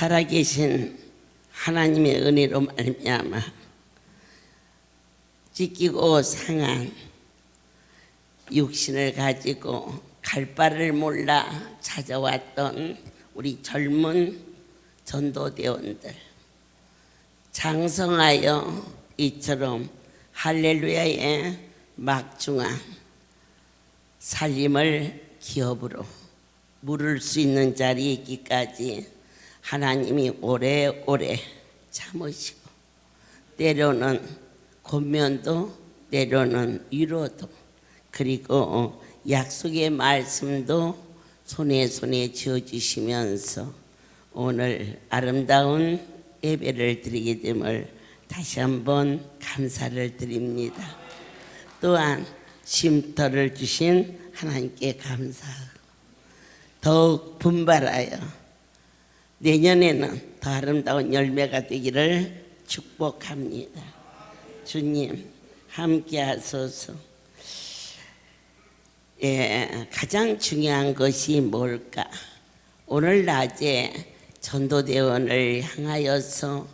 살아계신 하나님의 은혜로 말미암아 찢기고 상한 육신을 가지고 갈 바를 몰라 찾아왔던 우리 젊은 전도대원들, 장성하여 이처럼 할렐루야의 막중한 살림을 기업으로 물을 수 있는 자리에 있기까지 하나님이 오래오래 참으시고, 때로는 권면도 때로는 위로도, 그리고 약속의 말씀도 손에 쥐어주시면서 오늘 아름다운 예배를 드리게 됨을 다시 한번 감사를 드립니다. 또한 쉼터를 주신 하나님께 감사하고 더욱 분발하여 내년에는 더 아름다운 열매가 되기를 축복합니다. 주님 함께 하소서. 가장 중요한 것이 뭘까? 오늘 낮에 전도대원을 향하여서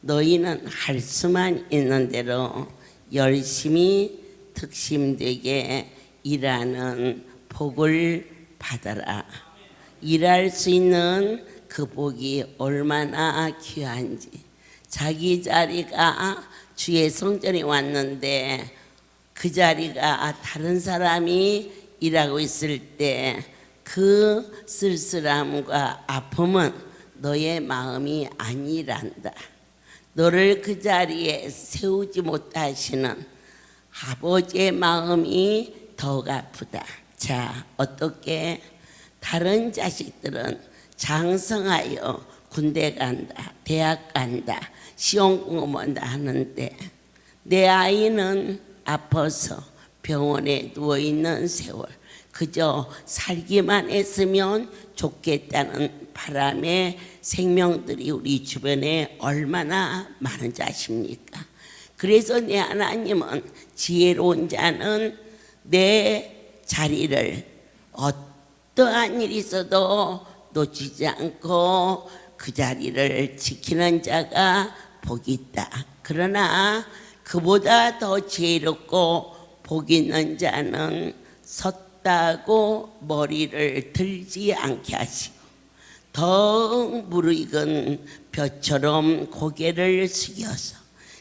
너희는 할 수만 있는 대로 열심히 특심되게 일하는 복을 받아라. 일할 수 있는 그 복이 얼마나 귀한지. 자기 자리가 주의 성전에 왔는데 그 자리가 다른 사람이 일하고 있을 때 그 쓸쓸함과 아픔은 너의 마음이 아니란다. 너를 그 자리에 세우지 못하시는 아버지의 마음이 더욱 아프다. 자, 어떻게 다른 자식들은 장성하여 군대 간다, 대학 간다, 시험 공부한다 하는데 내 아이는 아파서 병원에 누워있는 세월, 그저 살기만 했으면 좋겠다는 바람에 생명들이 우리 주변에 얼마나 많은지 아십니까? 그래서 내 하나님은 지혜로운 자는 내 자리를 어떠한 일이 있어도 놓치지 않고 그 자리를 지키는 자가 복이 있다. 그러나 그보다 더 지혜롭고 복 있는 자는 섰다고 머리를 들지 않게 하시고 더욱 무르익은 벼처럼 고개를 숙여서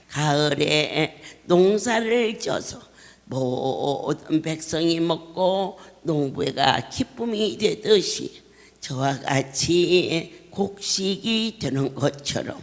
가을에 농사를 져서 모든 백성이 먹고 농부가 기쁨이 되듯이 저와 같이 곡식이 되는 것처럼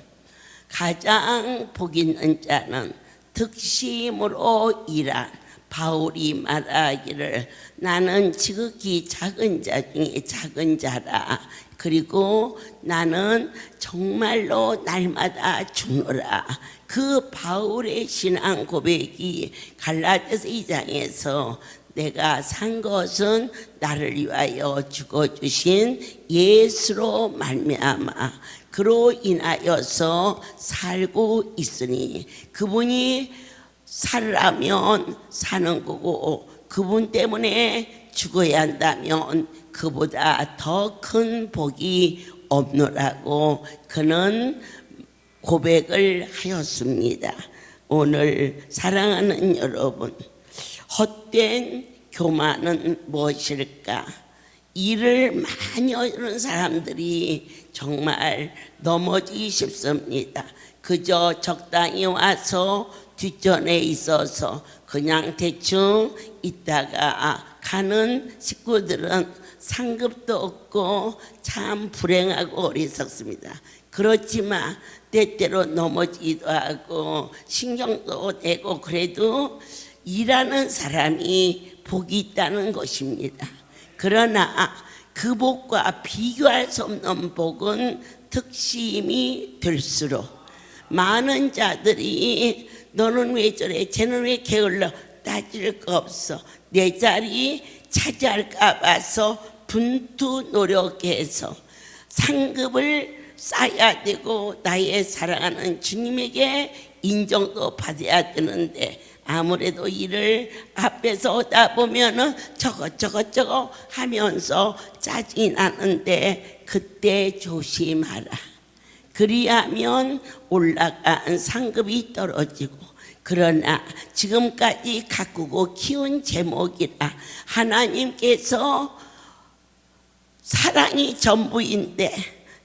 가장 복 있는 자는 득심으로 일한 바울이 말하기를 나는 지극히 작은 자 중에 작은 자라. 그리고 나는 정말로 날마다 죽노라. 그 바울의 신앙 고백이 갈라디아서 2장에서 내가 산 것은 나를 위하여 죽어주신 예수로 말미암아 그로 인하여서 살고 있으니 그분이 살라면 사는 거고 그분 때문에 죽어야 한다면 그보다 더 큰 복이 없노라고 그는 고백을 하였습니다. 오늘 사랑하는 여러분, 헛된 교만은 무엇일까? 일을 많이 하는 사람들이 정말 넘어지기 쉽습니다. 그저 적당히 와서 뒷전에 있어서 그냥 대충 있다가 가는 식구들은 상급도 없고 참 불행하고 어리석습니다. 그렇지만 때때로 넘어지기도 하고 신경도 내고 그래도 일하는 사람이 복이 있다는 것입니다. 그러나 그 복과 비교할 수 없는 복은 특심이 될수록 많은 자들이 너는 왜 저래 쟤는 왜 게을러 따질 거 없어 내 자리 차지할까 봐서 분투 노력해서 상급을 쌓아야 되고 나의 사랑하는 주님에게 인정도 받아야 되는데 아무래도 일을 앞에서 오다 보면은 저거 하면서 짜증이 나는데 그때 조심하라. 그리하면 올라간 상급이 떨어지고 그러나 지금까지 가꾸고 키운 제목이라 하나님께서 사랑이 전부인데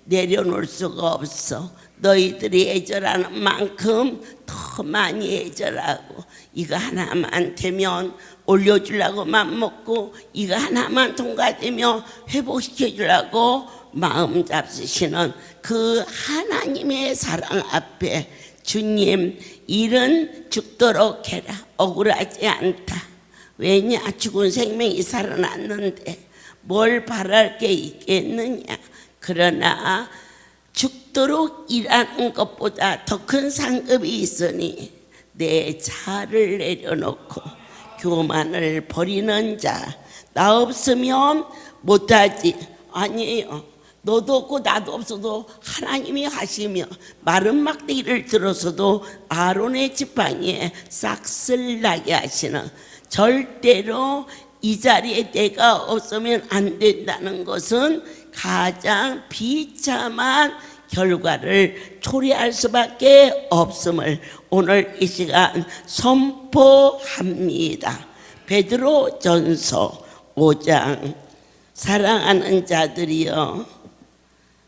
내려놓을 수가 없어. 너희들이 애절하는 만큼 더 많이 애절하고 이거 하나만 되면 올려주려고 맘먹고 이거 하나만 통과되면 회복시켜주려고 마음 잡수시는 그 하나님의 사랑 앞에 주님 일은 죽도록 해라. 억울하지 않다. 왜냐 죽은 생명이 살아났는데 뭘 바랄 게 있겠느냐. 그러나 죽도록 일하는 것보다 더 큰 상급이 있으니 내 자를 내려놓고 교만을 버리는 자. 나 없으면 못하지. 아니에요. 너도 없고 나도 없어도 하나님이 하시며 마른 막대기를 들어서도 아론의 지팡이에 싹쓸 나게 하시는 절대로 이 자리에 내가 없으면 안 된다는 것은 가장 비참한 결과를 초래할 수밖에 없음을 오늘 이 시간 선포합니다. 베드로전서 5장 사랑하는 자들이여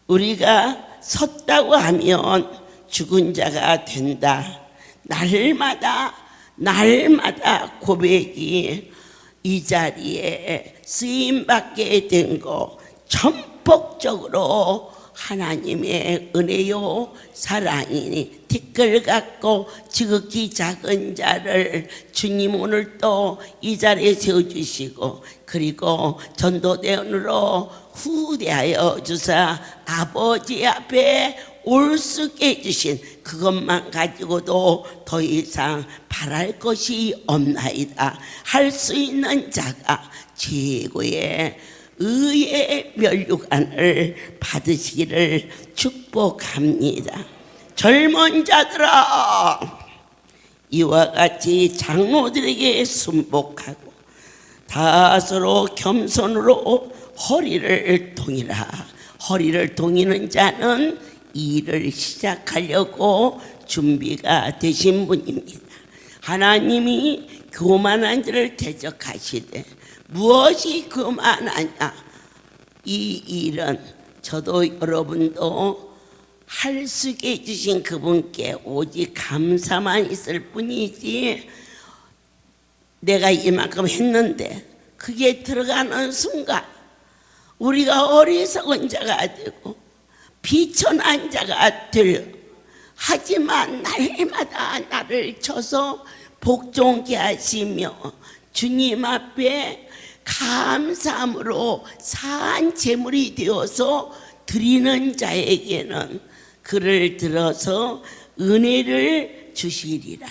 우리가 섰다고 하면 죽은 자가 된다. 날마다 고백이 이 자리에 쓰임받게 된 거 전폭적으로 하나님의 은혜요 사랑이니 티끌 같고 지극히 작은 자를 주님 오늘 또 이 자리에 세워주시고 그리고 전도대원으로 후대하여 주사 아버지 앞에 올 수 있게 해주신 그것만 가지고도 더 이상 바랄 것이 없나이다. 할 수 있는 자가 최고의 의의 면류관을 받으시기를 축복합니다. 젊은 자들아, 이와 같이 장로들에게 순복하고 다스로 겸손으로 허리를 동이라. 허리를 동이는 자는 일을 시작하려고 준비가 되신 분입니다. 하나님이 교만한 자를 대적하시되 무엇이 교만하냐? 이 일은 저도 여러분도 할 수 있게 해주신 그분께 오직 감사만 있을 뿐이지, 내가 이만큼 했는데 그게 들어가는 순간 우리가 어리석은 자가 되고 비천한 자가 되려. 하지만 날마다 나를 쳐서 복종케 하시며 주님 앞에 감사함으로 산 제물이 되어서 드리는 자에게는 그를 들어서 은혜를 주시리라.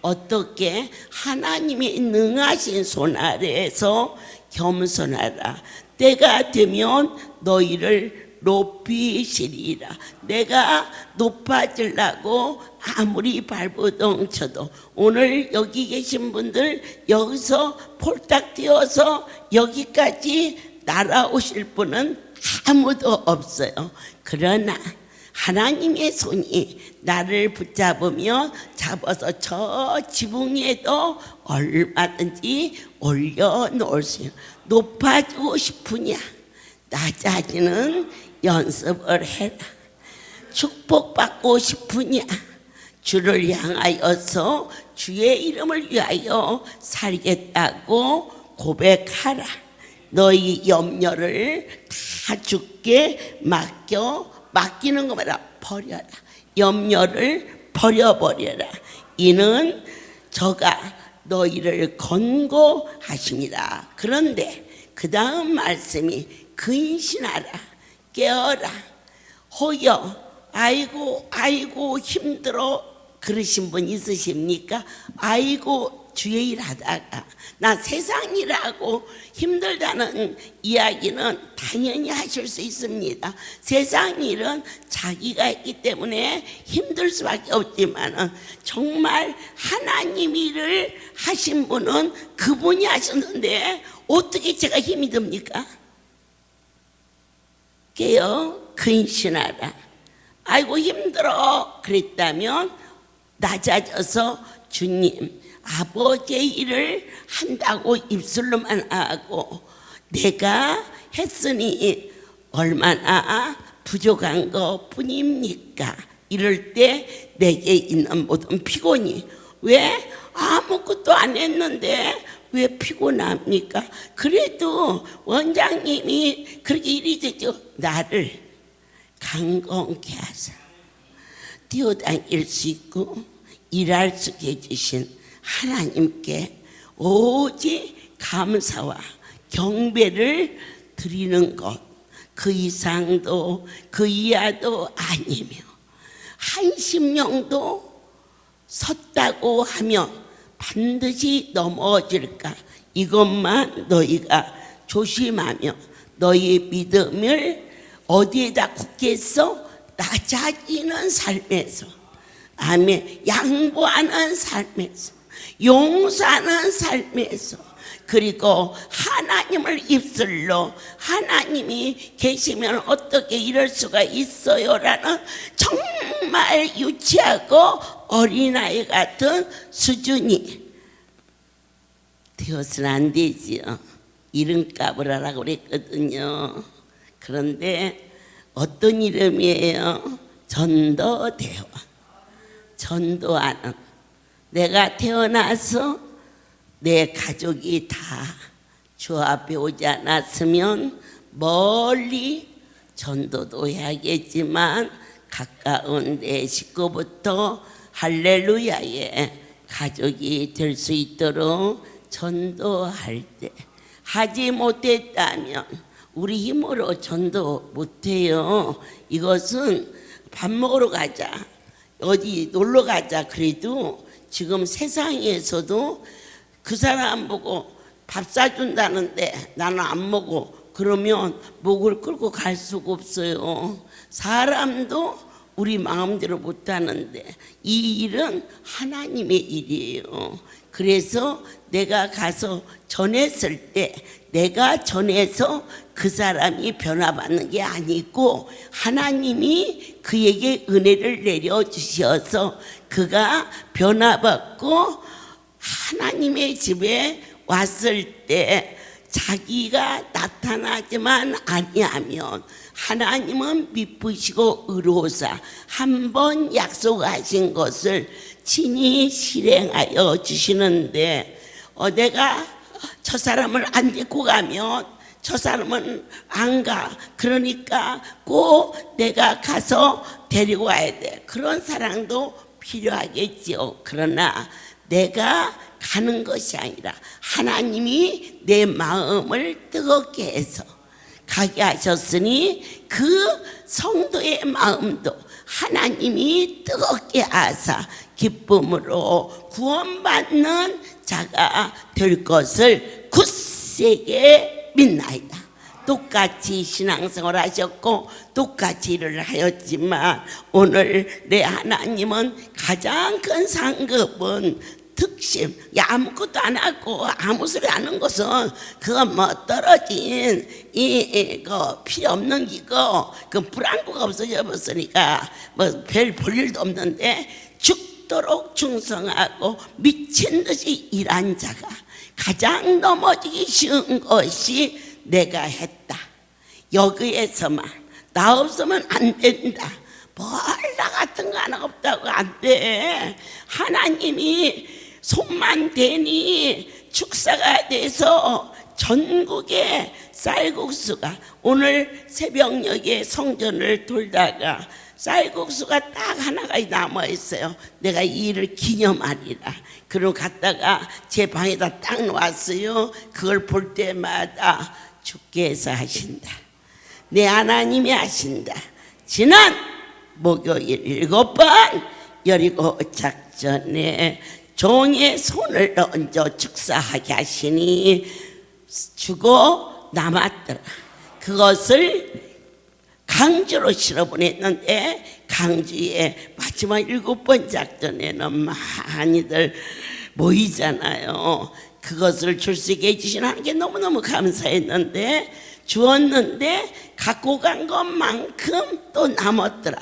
어떻게? 하나님의 능하신 손 아래에서 겸손하라. 때가 되면 너희를 높이시리라. 내가 높아지려고 아무리 발버둥 쳐도 오늘 여기 계신 분들 여기서 폴딱 뛰어서 여기까지 날아오실 분은 아무도 없어요. 그러나 하나님의 손이 나를 붙잡으며 잡아서 저 지붕 위에도 얼마든지 올려놓을 수 있어요. 높아지고 싶으냐? 낮아지는 연습을 해라. 축복받고 싶으냐? 주를 향하여서 주의 이름을 위하여 살겠다고 고백하라. 너희 염려를 다 주께 맡기는 것마다 버려라. 염려를 버려버려라. 이는 저가 너희를 권고하십니다. 그런데 그 다음 말씀이 근신하라. 깨어라. 호여. 아이고 힘들어 그러신 분 있으십니까? 아이고 주의 일 하다가 나 세상 일하고 힘들다는 이야기는 당연히 하실 수 있습니다. 세상 일은 자기가 있기 때문에 힘들 수밖에 없지만 정말 하나님 일을 하신 분은 그분이 하셨는데 어떻게 제가 힘이 듭니까? 깨어 근신하라. 아이고 힘들어 그랬다면 낮아져서 주님 아버지의 일을 한다고 입술로만 하고 내가 했으니 얼마나 부족한 것 뿐입니까? 이럴 때 내게 있는 모든 피곤이 왜 아무것도 안 했는데 왜 피곤합니까? 그래도 원장님이 그렇게 일이 되죠. 나를 강건케 하사 뛰어다닐 수 있고 일할 수 있게 해주신 하나님께 오직 감사와 경배를 드리는 것, 그 이상도 그 이하도 아니며 한심령도 섰다고 하면 반드시 넘어질까? 이것만 너희가 조심하며 너희 믿음을 어디에다 굳겠어? 낮아지는 삶에서, 아멘, 양보하는 삶에서, 용서하는 삶에서, 그리고 하나님을 입술로 하나님이 계시면 어떻게 이럴 수가 있어요라는 정말 유치하고 어린아이 같은 수준이 되어서는 안 되지요. 이름값을 하라고 그랬거든요. 그런데 어떤 이름이에요? 전도대원. 전도하는. 내가 태어나서 내 가족이 다 주 앞에 오지 않았으면 멀리 전도도 해야겠지만 가까운 내 식구부터 할렐루야의 가족이 될 수 있도록 전도할 때 하지 못했다면 우리 힘으로 전도 못해요. 이것은 밥 먹으러 가자, 어디 놀러 가자. 그래도 지금 세상에서도 그 사람 보고 밥 사준다는데 나는 안 먹어. 그러면 목을 끌고 갈 수가 없어요. 사람도 우리 마음대로 못하는데 이 일은 하나님의 일이에요. 그래서 내가 가서 전했을 때 내가 전해서 그 사람이 변화받는 게 아니고 하나님이 그에게 은혜를 내려주셔서 그가 변화받고 하나님의 집에 왔을 때 자기가 나타나지만 아니하면 하나님은 미쁘시고 의로우사 한 번 약속하신 것을 친히 실행하여 주시는데 내가 저 사람을 안 데리고 가면 저 사람은 안 가. 그러니까 꼭 내가 가서 데리고 와야 돼. 그런 사랑도 필요하겠지요. 그러나 내가 가는 것이 아니라 하나님이 내 마음을 뜨겁게 해서 가게 하셨으니 그 성도의 마음도 하나님이 뜨겁게 하사 기쁨으로 구원받는 자가 될 것을 굳세게 믿나이다. 똑같이 신앙생활 하셨고 똑같이 일을 하였지만 오늘 내 하나님은 가장 큰 상급은 특심, 아무것도 안 하고 아무 소리 안 하는 것은 그거 뭐 떨어진 이거 필요 없는 기고 그 불안구가 없어져 버렸으니까 뭐 별 볼 일도 없는데 죽도록 충성하고 미친 듯이 일한 자가 가장 넘어지기 쉬운 것이 내가 했다. 여기에서만 나 없으면 안 된다. 나 같은 거 하나 없다고 안 돼. 하나님이 손만 대니 축사가 돼서 전국에 쌀국수가 오늘 새벽녘에 성전을 돌다가 쌀국수가 딱 하나가 남아 있어요. 내가 이 일을 기념하리라. 그러고 갔다가 제 방에다 딱 놓았어요. 그걸 볼 때마다 주께서 하신다. 내 하나님이 하신다. 지난 목요일 7번 여리고 작전에 종의 손을 얹어 축사하게 하시니 주고 남았더라. 그것을 강주로 실어보냈는데 강주에 마지막 7번 작전에는 많이들 모이잖아요. 그것을 줄 수 있게 해주신 하나님께 너무너무 감사했는데 주었는데 갖고 간 것만큼 또 남았더라.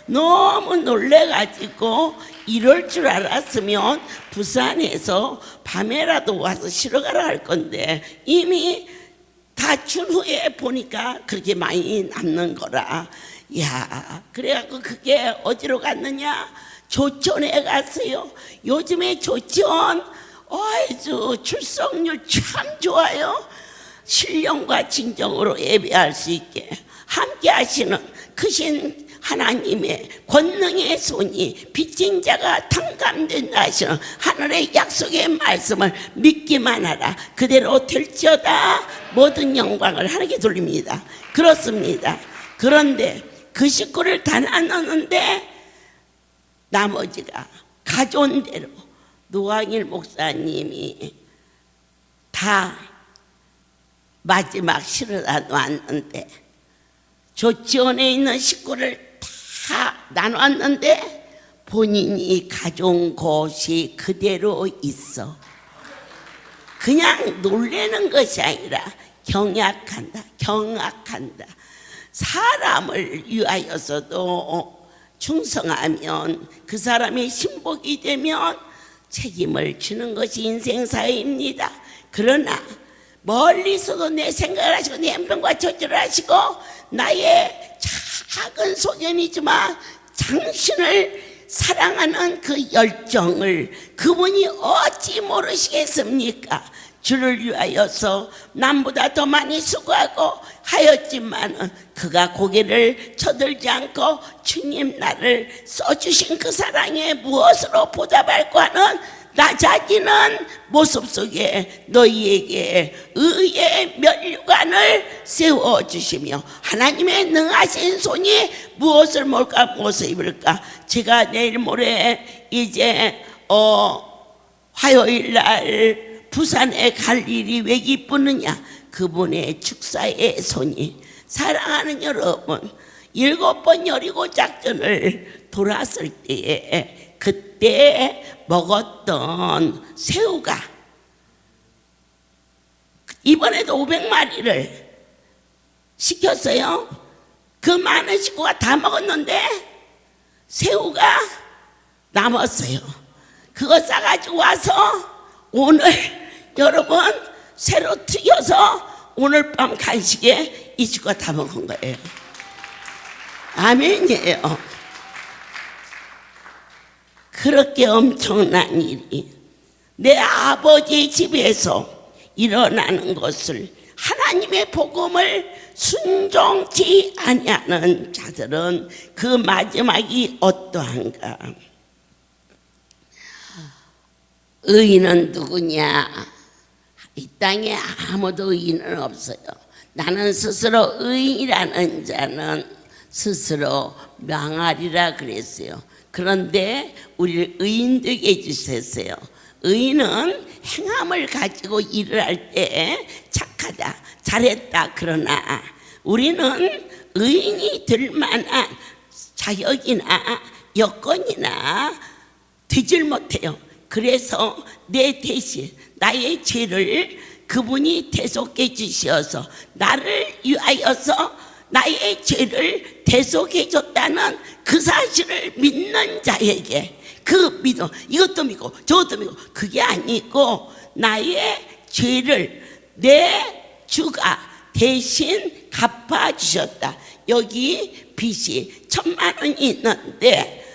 너무 놀래가지고 이럴 줄 알았으면 부산에서 밤에라도 와서 실어가라 할 건데 이미 다 준 후에 보니까 그렇게 많이 남는 거라. 야, 그래갖고 그게 어디로 갔느냐? 조천에 갔어요. 요즘에 조천 아주 출석률 참 좋아요. 신령과 진정으로 예배할 수 있게 함께 하시는 크신 하나님의 권능의 손이 빚진 자가 탕감된다 하시는 하늘의 약속의 말씀을 믿기만 하라. 그대로 될지어다. 모든 영광을 하나님께 돌립니다. 그렇습니다. 그런데 그 식구를 다 나눴는데 나머지가 가져온 대로 노광일 목사님이 다 마지막 실어다 놨는데 조치원에 있는 식구를 다 나눴는데 본인이 가져온 것이 그대로 있어. 그냥 놀래는 것이 아니라 경악한다. 사람을 위하여서도 충성하면 그 사람의 신복이 되면 책임을 지는 것이 인생사입니다. 그러나 멀리서도 내 생각을 하시고 내 행동과 저질을 하시고 나의 작은 소견이지만 당신을 사랑하는 그 열정을 그분이 어찌 모르시겠습니까? 주를 위하여서 남보다 더 많이 수고하고 하였지만 그가 고개를 쳐들지 않고 주님 나를 써주신 그 사랑에 무엇으로 보답할까 하는 나 자기는 모습 속에 너희에게 의의 면류관을 세워주시며 하나님의 능하신 손이 무엇을 먹을까 무엇을 입을까. 제가 내일 모레 이제 화요일 날 부산에 갈 일이 왜 기쁘느냐. 그분의 축사의 손이. 사랑하는 여러분, 7번 여리고 작전을 돌았을 때에 그때 먹었던 새우가 이번에도 500마리를 시켰어요. 그 많은 식구가 다 먹었는데 새우가 남았어요. 그거 싸가지고 와서 오늘 여러분 새로 튀겨서 오늘 밤 간식에 이 식구가 다 먹은 거예요. 아멘이에요. 그렇게 엄청난 일이 내 아버지 집에서 일어나는 것을 하나님의 복음을 순종치 아니하는 자들은 그 마지막이 어떠한가. 의인은 누구냐. 이 땅에 아무도 의인은 없어요. 나는 스스로 의인이라는 자는 스스로 망하리라 그랬어요. 그런데 우리를 의인 되게 해주셨어요. 의인은 행함을 가지고 일을 할 때 착하다, 잘했다. 그러나 우리는 의인이 될 만한 자격이나 여건이나 되질 못해요. 그래서 내 대신 나의 죄를 그분이 대속해 주셔서 나를 위하여서 나의 죄를 대속해 줬다는 그 사실을 믿는 자에게 그 믿음, 이것도 믿고 저것도 믿고 그게 아니고 나의 죄를 내 주가 대신 갚아주셨다. 여기 빚이 1000만 원이 있는데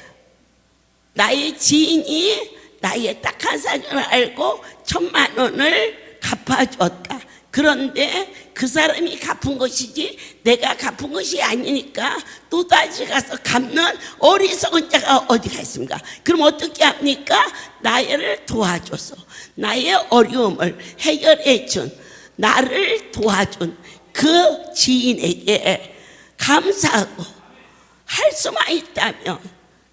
나의 지인이 나의 딱한 사정을 알고 1000만 원을 갚아줬다. 그런데 그 사람이 갚은 것이지 내가 갚은 것이 아니니까 또다시 가서 갚는 어리석은 자가 어디가 있습니까? 그럼 어떻게 합니까? 나를 도와줘서 나의 어려움을 해결해 준, 나를 도와준 그 지인에게 감사하고 할 수만 있다면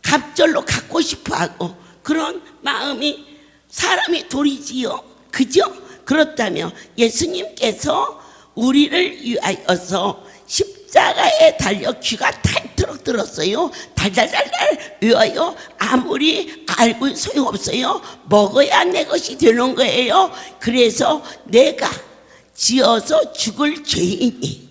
갑절로 갖고 싶어하고 그런 마음이 사람이 도리지요. 그죠? 그렇다면 예수님께서 우리를 위하여서 십자가에 달려 귀가 탈트럭 들었어요. 달달달달 외워요. 아무리 알고 소용없어요. 먹어야 내 것이 되는 거예요. 그래서 내가 지어서 죽을 죄인이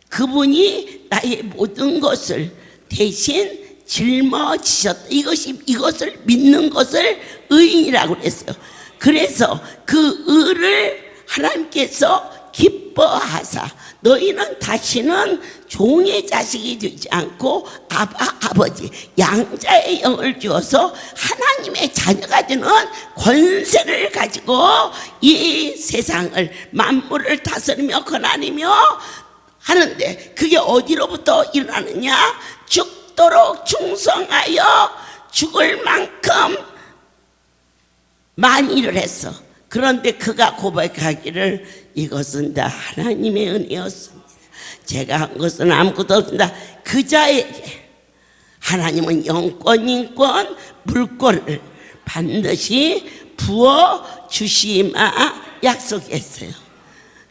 그분이 나의 모든 것을 대신 짊어지셨다. 이것을 믿는 것을 의인이라고 그랬어요. 그래서 그 의를 하나님께서 기뻐하사 너희는 다시는 종의 자식이 되지 않고 아버지 양자의 영을 주어서 하나님의 자녀가 되는 권세를 가지고 이 세상을 만물을 다스리며 권하며 하는데 그게 어디로부터 일어나느냐? 죽도록 충성하여 죽을 만큼 많이 일을 했어. 그런데 그가 고백하기를 이것은 다 하나님의 은혜였습니다. 제가 한 것은 아무것도 없습니다. 그 자에게 하나님은 영권, 인권, 물권을 반드시 부어주시마 약속했어요.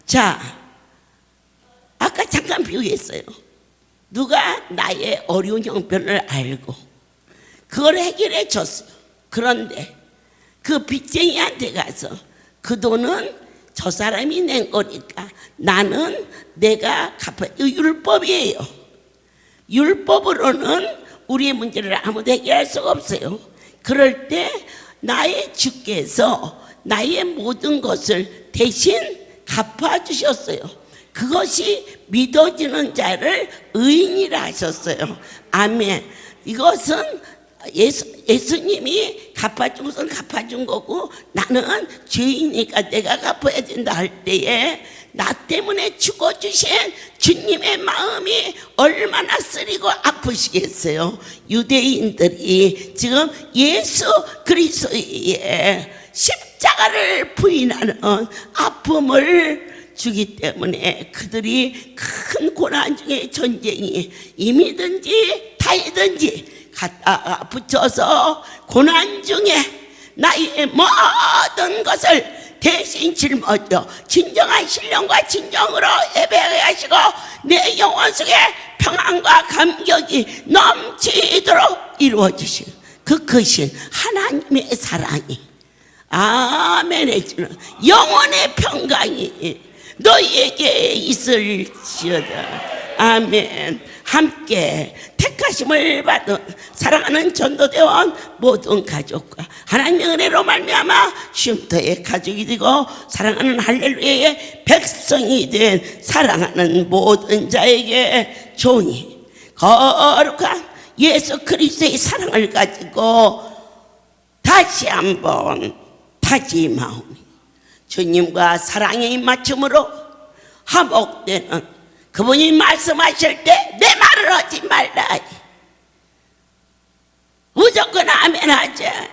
자, 아까 잠깐 비유했어요. 누가 나의 어려운 형편을 알고 그걸 해결해 줬어요. 그런데 그 빚쟁이한테 가서 그 돈은 저 사람이 낸 거니까 나는 내가 갚아야 율법이에요. 율법으로는 우리의 문제를 아무도 해결할 수가 없어요. 그럴 때 나의 주께서 나의 모든 것을 대신 갚아주셨어요. 그것이 믿어지는 자를 의인이라 하셨어요. 아멘. 이것은 예수님이 갚아준 것은 갚아준 거고 나는 죄이니까 내가 갚아야 된다 할 때에 나 때문에 죽어주신 주님의 마음이 얼마나 쓰리고 아프시겠어요. 유대인들이 지금 예수 그리스도의 십자가를 부인하는 아픔을 주기 때문에 그들이 큰 고난 중에 전쟁이 임이든지 타이든지 갖다가 붙여서 고난 중에 나의 모든 것을 대신 짊어져 진정한 신령과 진정으로 예배하게 하시고 내 영혼 속에 평안과 감격이 넘치도록 이루어지신 그 크신 하나님의 사랑이 아멘 해주는 영혼의 평강이 너희에게 있을지어다. 아멘. 함께 택하심을 받은 사랑하는 전도대원 모든 가족과 하나님의 은혜로 말미암아 쉼터의 가족이 되고 사랑하는 할렐루야의 백성이 된 사랑하는 모든 자에게 종이 거룩한 예수 그리스도의 사랑을 가지고 다시 한번 다짐하오니 주님과 사랑의 입맞춤으로 화목되는 그분이 말씀하실 때 내 말을 하지 말라. 무조건 아멘 하자.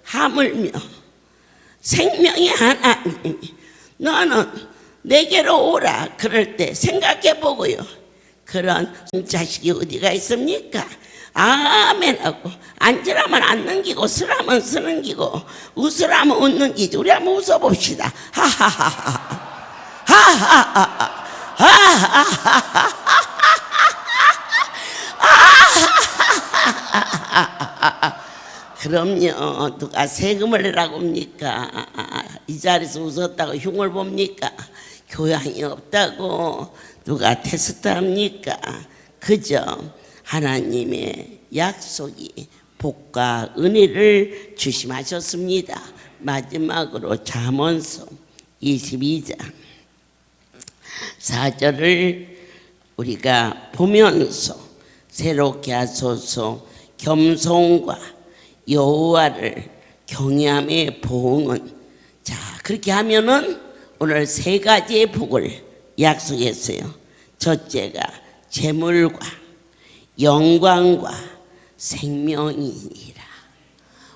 하물며 생명의 하나님이 너는 내게로 오라 그럴 때 생각해 보고요. 그런 자식이 어디가 있습니까? 아멘 하고 앉으라면 앉는 기고 쓰라면 쓰는 기고 웃으라면 웃는 기죠. 우리 한번 웃어봅시다. 하하하하 하하하하 그럼요. 누가 세금을 내라고 합니까? 이 자리에서 웃었다고 흉을 봅니까? 교양이 없다고 누가 테스트 합니까? 그저 하나님의 약속이 복과 은혜를 주심하셨습니다. 마지막으로 잠언서 22장 4절을 우리가 보면서 새롭게 하소서. 겸손과 여호와를 경외함의 보응은, 자 그렇게 하면은 오늘 세 가지의 복을 약속했어요. 첫째가 재물과 영광과 생명이니라.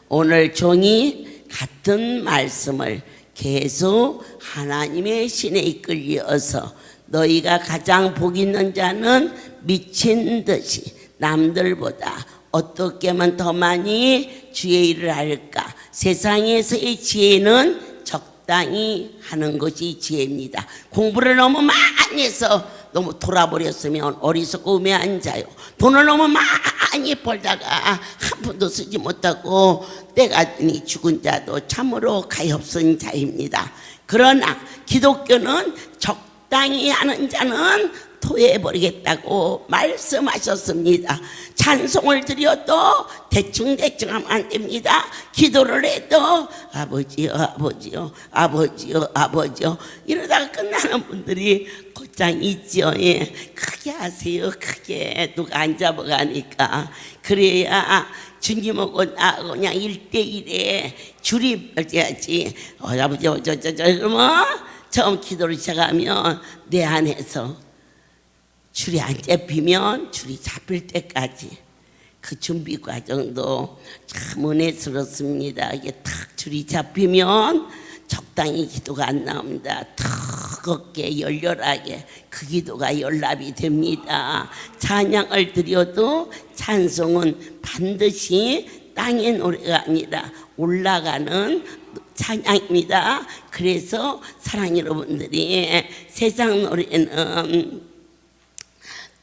오늘 종이 같은 말씀을 계속 하나님의 신에 이끌려서 너희가 가장 복 있는 자는 미친 듯이 남들보다 어떻게 하면 더 많이 주의 일을 할까. 세상에서의 지혜는 적당히 하는 것이 지혜입니다. 공부를 너무 많이 해서 너무 돌아버렸으면 어리석고 우매한 자요. 돈을 너무 많이 벌다가 한 푼도 쓰지 못하고 때가 되니 죽은 자도 참으로 가엾은 자입니다. 그러나 기독교는 적당히 하는 자는 토해버리겠다고 말씀하셨습니다. 찬송을 드려도 대충대충 하면 안 됩니다. 기도를 해도 아버지요 아버지요 아버지요 아버지요 이러다가 끝나는 분들이 곧장 있죠. 예. 크게 하세요. 크게. 누가 안 잡아가니까. 그래야 주님하고 나하고 그냥 1대1에 줄이 펼쳐야지. 아버지 그러면 처음 기도를 시작하면 내 안에서 줄이 안 잡히면 줄이 잡힐 때까지 그 준비 과정도 참 은혜스럽습니다. 이게 탁 줄이 잡히면 적당히 기도가 안 나옵니다. 뜨겁게 열렬하게 그 기도가 연락이 됩니다. 찬양을 드려도 찬송은 반드시 땅의 노래가 아니라 올라가는 찬양입니다. 그래서 사랑 여러분들이 세상 노래는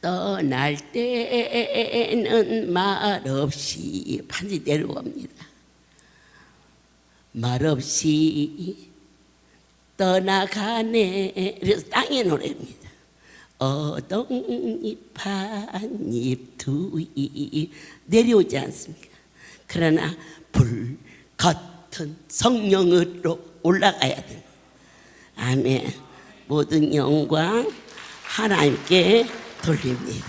떠날 때는 말없이 반드시 내려옵니다. 말없이 떠나가네. 그래서 땅의 노래입니다. 어동잎 한잎 두잎 내려오지 않습니까? 그러나 불 같은 성령으로 올라가야 됩니다. 아멘. 모든 영광 하나님께 돌립니다.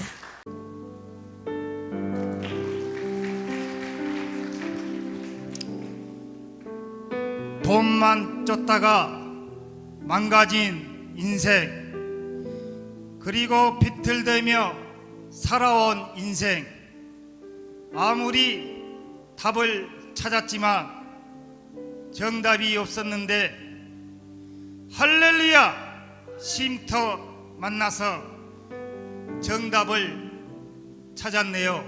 돈만 쫓다가 망가진 인생, 그리고 비틀대며 살아온 인생, 아무리 답을 찾았지만 정답이 없었는데 할렐루야 쉼터 만나서 정답을 찾았네요.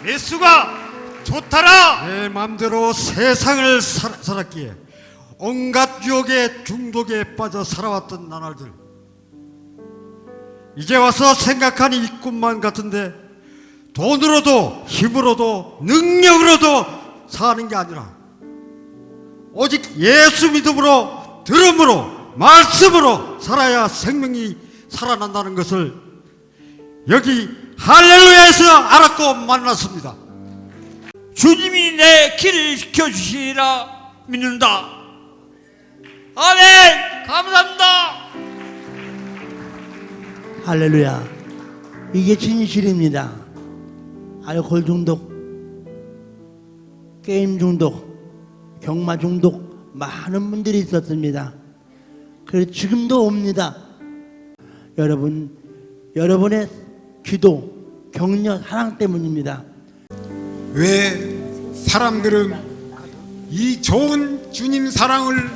예수가 좋더라. 내 맘대로 세상을 살았기에 온갖 유혹에 중독에 빠져 살아왔던 나날들, 이제 와서 생각하니 이꿈만 같은데 돈으로도 힘으로도 능력으로도 사는 게 아니라 오직 예수 믿음으로 들음으로 말씀으로 살아야 생명이 살아난다는 것을 여기 할렐루야에서 알았고 만났습니다. 주님이 내 길을 지켜주시리라 믿는다. 아멘. 감사합니다. 할렐루야. 이게 진실입니다. 알코올 중독, 게임 중독, 경마 중독 많은 분들이 있었습니다. 그래서 지금도 옵니다. 여러분의 기도, 격려, 사랑 때문입니다. 왜 사람들은 이 좋은 주님 사랑을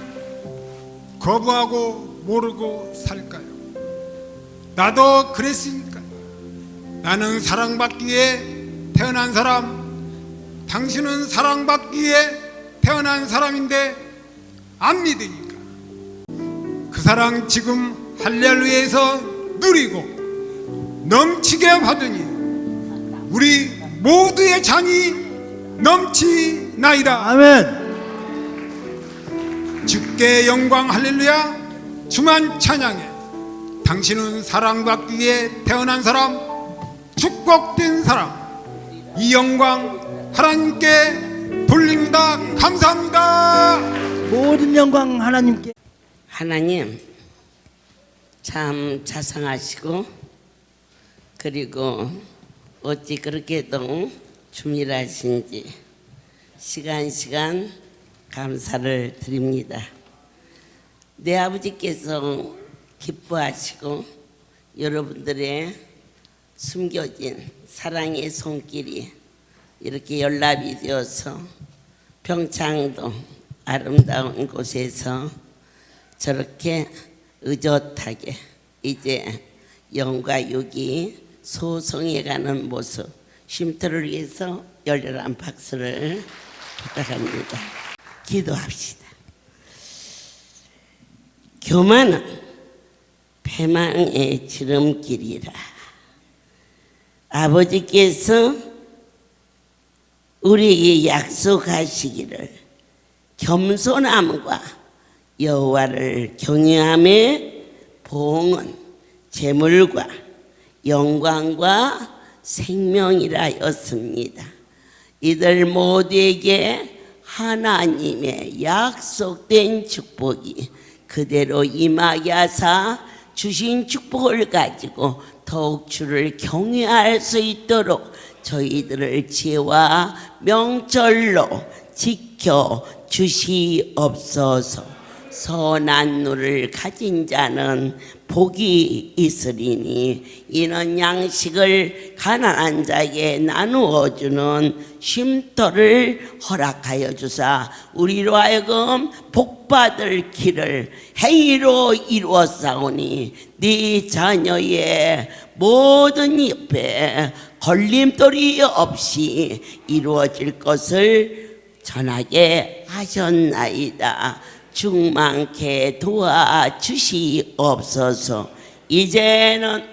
거부하고 모르고 살까요? 나도 그랬으니까. 나는 사랑받기 위해 태어난 사람, 당신은 사랑받기 위해 태어난 사람인데 안 믿으니까. 그 사랑 지금 할렐루야에서 누리고 넘치게 받으니 우리 모두의 잔이 넘치나이다. 아멘. 주께 영광 할렐루야. 주만 찬양해. 당신은 사랑받기 위해 태어난 사람, 축복된 사람. 이 영광 하나님께 돌립니다. 감사합니다. 모든 영광 하나님께. 하나님 참 자상하시고 그리고 어찌 그렇게도 주밀하신지 시간 감사를 드립니다. 내 아버지께서 기뻐하시고 여러분들의 숨겨진 사랑의 손길이 이렇게 연락이 되어서 평창도 아름다운 곳에서 저렇게 의젓하게 이제 영과 육이 소송해가는 모습, 쉼터를 위해서 열렬한 박수를 부탁합니다. 기도합시다. 교만은 패망의 지름길이라. 아버지께서 우리에게 약속하시기를 겸손함과 여호와를 경외함의 보응은 재물과 영광과 생명이라였습니다. 이들 모두에게 하나님의 약속된 축복이 그대로 임하게 하사 주신 축복을 가지고 더욱 주를 경외할 수 있도록 저희들을 지혜와 명철로 지켜 주시옵소서. 선한 눈을 가진 자는 복이 있으리니 이는 양식을 가난한 자에게 나누어 주는 쉼터를 허락하여 주사 우리로 하여금 복받을 길을 행위로 이루었사오니 네 자녀의 모든 입에 걸림돌이 없이 이루어질 것을 전하게 하셨나이다. 충만케 도와주시옵소서. 이제는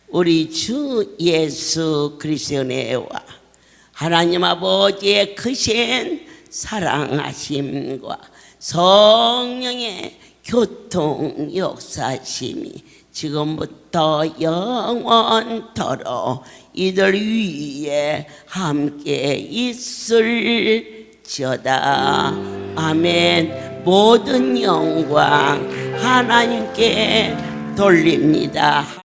우리 주 예수 그리스도의 은혜와 하나님 아버지의 크신 사랑하심과 성령의 교통 역사심이 지금부터 영원토록 이들 위에 함께 있을지어다. 아멘. 모든 영광 하나님께 돌립니다.